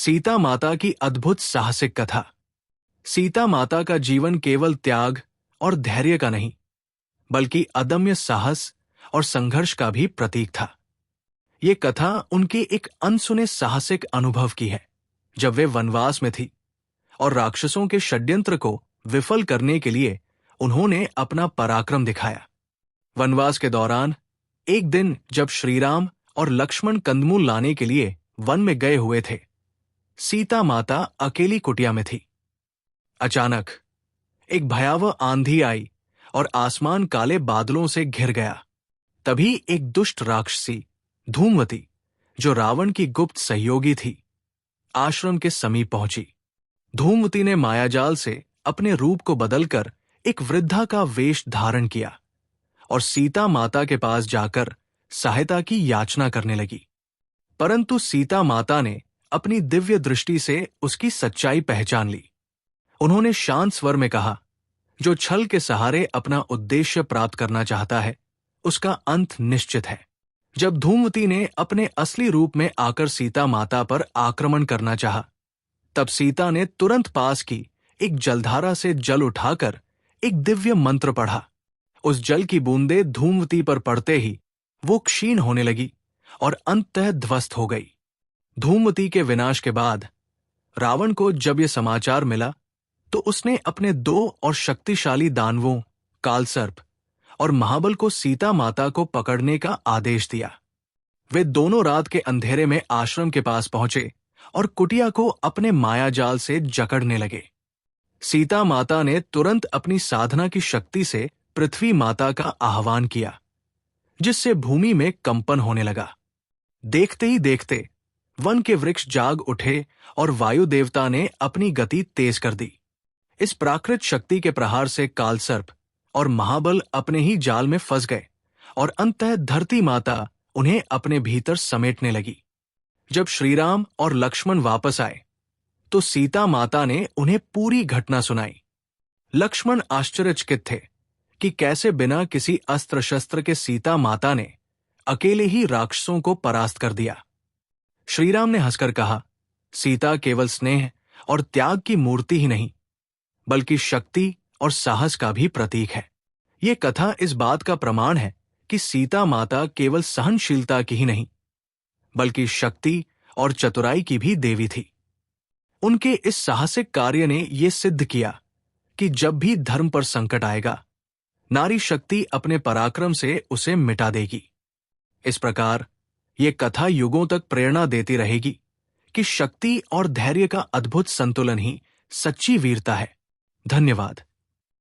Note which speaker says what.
Speaker 1: सीता माता की अद्भुत साहसिक कथा। सीता माता का जीवन केवल त्याग और धैर्य का नहीं, बल्कि अदम्य साहस और संघर्ष का भी प्रतीक था। ये कथा उनके एक अनसुने साहसिक अनुभव की है, जब वे वनवास में थी और राक्षसों के षड्यंत्र को विफल करने के लिए उन्होंने अपना पराक्रम दिखाया। वनवास के दौरान एक दिन जब श्रीराम और लक्ष्मण कंदमूल लाने के लिए वन में गए हुए थे, सीता माता अकेली कुटिया में थी। अचानक एक भयावह आंधी आई और आसमान काले बादलों से घिर गया। तभी एक दुष्ट राक्षसी धूमवती, जो रावण की गुप्त सहयोगी थी, आश्रम के समीप पहुंची। धूमवती ने मायाजाल से अपने रूप को बदलकर एक वृद्धा का वेश धारण किया और सीता माता के पास जाकर सहायता की याचना करने लगी। परंतु सीता माता ने अपनी दिव्य दृष्टि से उसकी सच्चाई पहचान ली। उन्होंने शांत स्वर में कहा, जो छल के सहारे अपना उद्देश्य प्राप्त करना चाहता है, उसका अंत निश्चित है। जब धूमवती ने अपने असली रूप में आकर सीता माता पर आक्रमण करना चाहा, तब सीता ने तुरंत पास की एक जलधारा से जल उठाकर एक दिव्य मंत्र पढ़ा। उस जल की बूंदें धूमवती पर पड़ते ही वो क्षीण होने लगी और अंततः ध्वस्त हो गई। धूमवती के विनाश के बाद रावण को जब यह समाचार मिला, तो उसने अपने 2 और शक्तिशाली दानवों कालसर्प और महाबल को सीता माता को पकड़ने का आदेश दिया। वे दोनों रात के अंधेरे में आश्रम के पास पहुंचे और कुटिया को अपने मायाजाल से जकड़ने लगे। सीता माता ने तुरंत अपनी साधना की शक्ति से पृथ्वी माता का आह्वान किया, जिससे भूमि में कंपन होने लगा। देखते ही देखते वन के वृक्ष जाग उठे और वायु देवता ने अपनी गति तेज कर दी। इस प्राकृत शक्ति के प्रहार से कालसर्प और महाबल अपने ही जाल में फंस गए और अंततः धरती माता उन्हें अपने भीतर समेटने लगी। जब श्रीराम और लक्ष्मण वापस आए, तो सीता माता ने उन्हें पूरी घटना सुनाई। लक्ष्मण आश्चर्यचकित थे कि कैसे बिना किसी अस्त्र शस्त्र के सीता माता ने अकेले ही राक्षसों को परास्त कर दिया। श्रीराम ने हंसकर कहा, सीता केवल स्नेह और त्याग की मूर्ति ही नहीं, बल्कि शक्ति और साहस का भी प्रतीक है। ये कथा इस बात का प्रमाण है कि सीता माता केवल सहनशीलता की ही नहीं, बल्कि शक्ति और चतुराई की भी देवी थी। उनके इस साहसिक कार्य ने यह सिद्ध किया कि जब भी धर्म पर संकट आएगा, नारी शक्ति अपने पराक्रम से उसे मिटा देगी। इस प्रकार ये कथा युगों तक प्रेरणा देती रहेगी कि शक्ति और धैर्य का अद्भुत संतुलन ही सच्ची वीरता है। धन्यवाद।